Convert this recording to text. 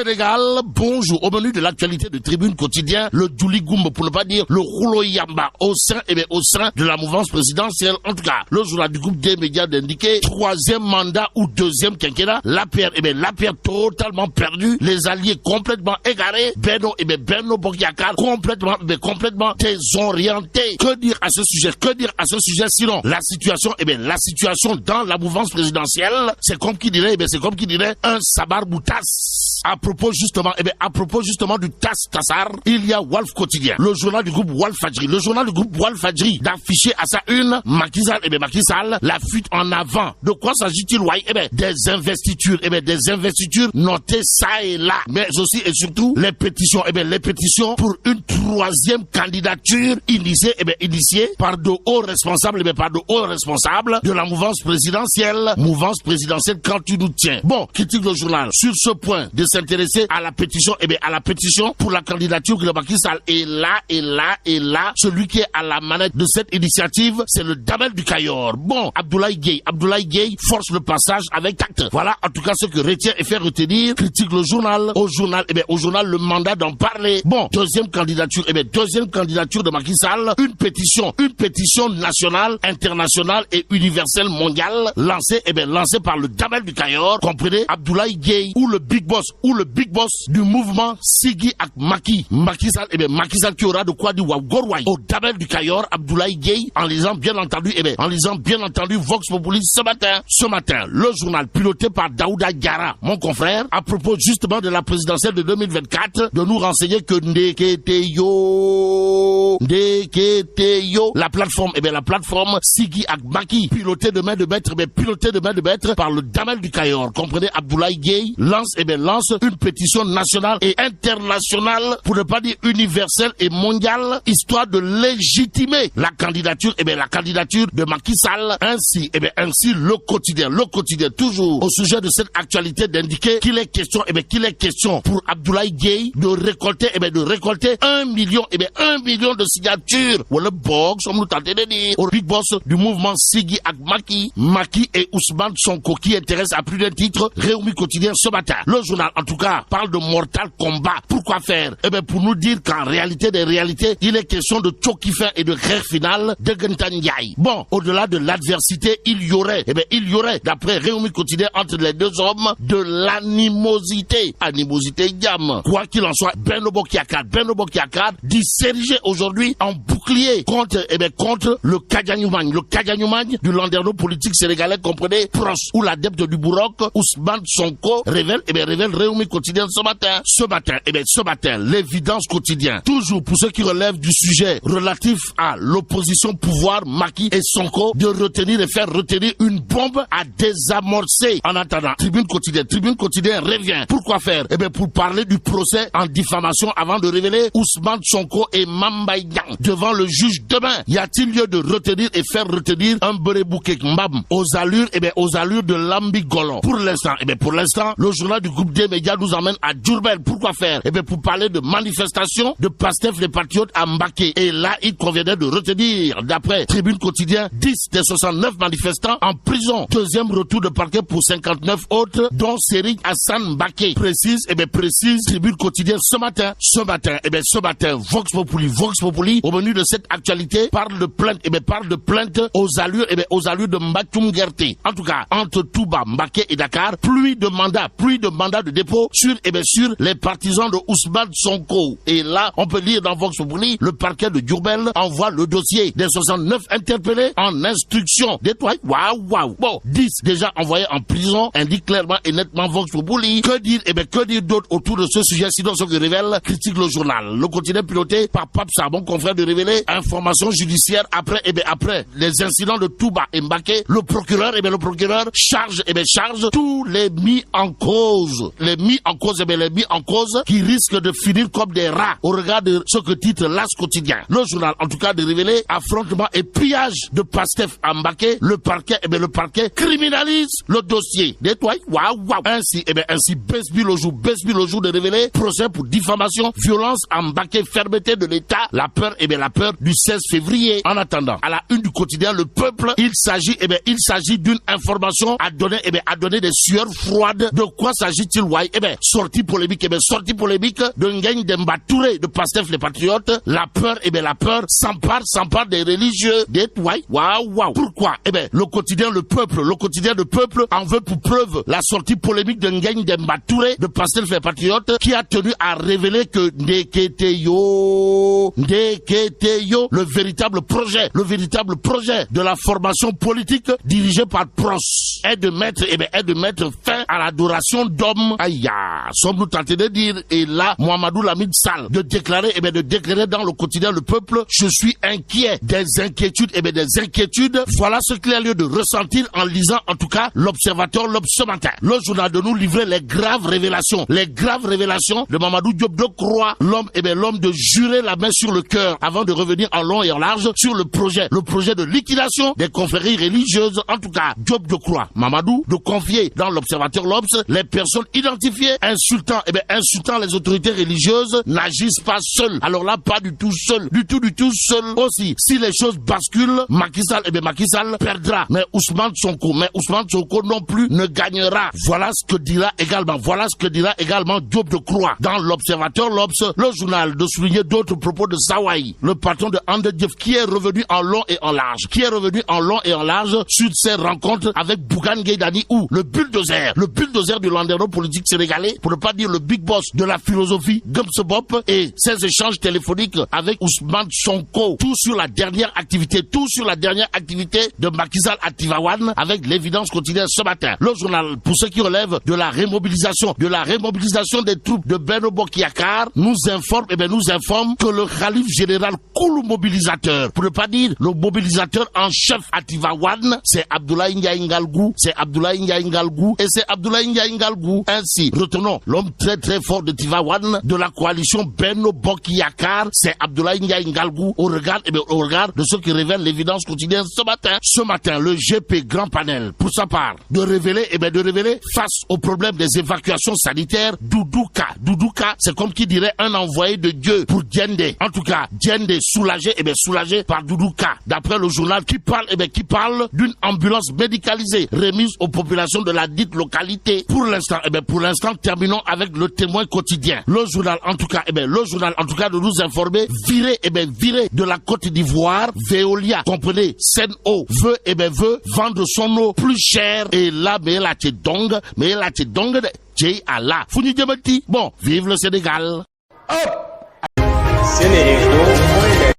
Sénégal, bonjour. Au menu de l'actualité de Tribune Quotidien, le Djouli Goumbe, pour ne pas dire le rouleau Yamba, au sein de la mouvance présidentielle. En tout cas, le journal du groupe des médias d'indiquer troisième mandat ou deuxième quinquennat. L'APR, l'APR totalement perdu. Les alliés complètement égarés. Benno Bokk-Yakaar complètement désorienté. Que dire à ce sujet? Sinon, la situation dans la mouvance présidentielle, c'est comme qui dirait un sabar boutas. À propos justement du tassar, il y a Walf Quotidien, le journal du groupe Walf Fadjri, d'afficher à sa une Macky Sall, la fuite en avant. De quoi s'agit-il? Des investitures notées ça et là, mais aussi et surtout les pétitions pour une troisième candidature initiée par de hauts responsables de la mouvance présidentielle quand tu nous tiens. Bon, critique le journal sur ce point de s'intéresser à la pétition pour la candidature de Macky Sall. Et là, celui qui est à la manette de cette initiative, c'est le Damel du Cayor. Bon, Abdoulaye Gueye force le passage avec tact. Voilà, en tout cas, ce que retient et fait retenir, critique le journal. Au journal, le mandat d'en parler. Bon, deuxième candidature de Macky Sall, une pétition nationale, internationale et universelle mondiale, lancée par le Damel du Cayor, comprenez, Abdoulaye Gueye, ou le big boss du mouvement Siggi ak Macky. Macky Sall qui aura de quoi dire Wagorway au Damel du Cayor, Abdoulaye Gueye, en lisant bien entendu Vox Populi ce matin, le journal piloté par Daouda Diarra, mon confrère, à propos justement de la présidentielle de 2024, de nous renseigner que Ndeketeyo, la plateforme Siggi ak Macky, pilotée de main de maître par le Damel du Cayor, comprenez, Abdoulaye Gueye lance une pétition nationale et internationale, pour ne pas dire universelle et mondiale, histoire de légitimer la candidature de Macky Sall. Ainsi le quotidien toujours au sujet de cette actualité d'indiquer qu'il est question pour Abdoulaye Gueye de récolter 1 million de signatures. Ou le box, on nous tentait de dire, au big boss du mouvement Siggi ak Macky et Ousmane Sonko, qui intéresse à plus d'un titre Rewmi Quotidien ce matin. Le journal, en tout cas, parle de mortal combat. Pourquoi faire? Pour nous dire qu'en réalité des réalités, il est question de Tchokifer et de guerre finale de Gentandiaï. Bon, au-delà de l'adversité, il y aurait, d'après Rewmi Quotidien, entre les deux hommes, de l'animosité. Animosité, gamme. Quoi qu'il en soit, Benno Bokk-Yakaar dit s'ériger aujourd'hui en bouclier contre le Kadiagnoumane du landerneau politique sénégalais, comprenez, proche ou l'adepte du Bourok, Ousmane Sonko, révèle Rewmi Quotidien ce matin, l'évidence quotidien. Toujours pour ceux qui relèvent du sujet relatif à l'opposition pouvoir, Macky et Sonko, de faire retenir une bombe à désamorcer. En attendant, Tribune Quotidien revient. Pourquoi faire? Pour parler du procès en diffamation avant de révéler Ousmane Sonko et Mbaye Niang devant le juge demain. Y a-t-il lieu de retenir et faire retenir un Berebouké Mbam aux allures de Lambigolon? Pour l'instant, le journal du groupe des médias nous emmène à Diourbel. Pourquoi faire? Pour parler de manifestation de Pastef les patriotes à Mbacké. Et là, il conviendrait de retenir, d'après Tribune Quotidien, 10 des 69 manifestants en prison. Deuxième retour de parquet pour 59 autres, dont Serigne Hassan Mbacké. Précise Tribune Quotidien ce matin, Vox Populi, au menu de cette actualité, parle de plainte aux allures de Mbathioum Guerté. En tout cas, entre Touba, Mbacké et Dakar, pluie de mandats de dépôt sur les partisans de Ousmane Sonko. Et là, on peut lire dans Vox Populi, le parquet de Diourbel envoie le dossier des 69 interpellés en instruction. Waouh. Bon, 10 déjà envoyés en prison, indique clairement et nettement Vox Populi. Que dire d'autre autour de ce sujet, sinon ce que révèle, critique le journal. Le quotidien piloté par Pape Sabon, confrère de révéler information judiciaire après les incidents de Touba et Mbacké. Le procureur charge tous les mis en cause. Les mis en cause qui risquent de finir comme des rats au regard de ce que titre l'As quotidien. Le journal, en tout cas, de révéler affrontement et pillage de Pastef à Mbacké. Le parquet criminalise le dossier. Waouh. Ainsi, Besbi le jour de révéler procès pour diffamation, violence à Mbacké, fermeté de l'État, la peur peur du 16 février. En attendant, à la une du quotidien Le Peuple, il s'agit d'une information à donner des sueurs froides. De quoi s'agit-il, ouais? Sortie polémique de Ngagne Demba Touré de Pastef les Patriotes. La peur s'empare des religieux. Waouh. Pourquoi? Le quotidien Le Peuple en veut pour preuve la sortie polémique de Ngagne Demba Touré de Pastef les Patriotes, qui a tenu à révéler que Ndeketeyo, le véritable projet de la formation politique dirigée par Pros est de mettre fin à l'adoration d'hommes. Aïe, sommes-nous tentés de dire, et là, Mohamedou Lamine Sall, de déclarer dans le quotidien Le Peuple, je suis inquiet des inquiétudes. Voilà ce qu'il y a lieu de ressentir en lisant, en tout cas, l'Observateur ce matin. Le journal de nous livrer les graves révélations de Mamadou Diop Decroix, l'homme de jurer la main sur le cœur avant de revenir en long et en large sur le projet de liquidation des confréries religieuses. En tout cas, Diop Decroix, Mamadou, de confier dans l'Observateur l'Obs les personnes identifiées insultant les autorités religieuses n'agissent pas seules. Alors là, pas du tout seul. Aussi, si les choses basculent, Macky Sall perdra. Mais Ousmane Sonko non plus ne gagnera. Voilà ce que dira également Diop Decroix. Dans l'Observateur l'Obs, le journal de souligner d'autres propos de Sawaï, le patron de Andedjev, qui est revenu en long et en large sur ses rencontres avec Bougane Gueye Dany, ou le bulldozer du landerneau politique sénégalais, pour ne pas dire le big boss de la philosophie Gumse Bop, et ses échanges téléphoniques avec Ousmane Sonko. Tout sur la dernière activité de Macky Sall à Tivaouane, avec l'évidence quotidienne ce matin. Le journal, pour ce qui relève de la remobilisation des troupes de Benno Bokk Yakaar, nous informe que le khalife général cool mobilisateur, pour ne pas dire le mobilisateur en chef à Tivaouane, c'est Abdoulaye Ndiaye Ngalgou. Ainsi, retenons l'homme très très fort de Tivaouane, de la coalition Benno Bokk Yakaar, c'est Abdoulaye Ndiaye Ngalgou, au regard de ce qui révèle l'évidence quotidienne ce matin, le GP Grand Panel, pour sa part, de révéler face au problème des évacuations sanitaires, Doudouka, c'est comme qui dirait un envoyé de Dieu pour Diende. En tout cas, Diende soulagé par Doudouka, d'après le journal qui parle d'une ambulance médicalisée remise aux populations de la dite localité. Pour l'instant, terminons avec le Témoin quotidien. Le journal en tout cas de nous informer, viré de la Côte d'Ivoire, Veolia, comprenez, Sen'Eau veut vendre son eau plus cher, et là, mais la dong de Jay Allah. Founi Djemati. Bon, vive le Sénégal. Hop! Sénégal.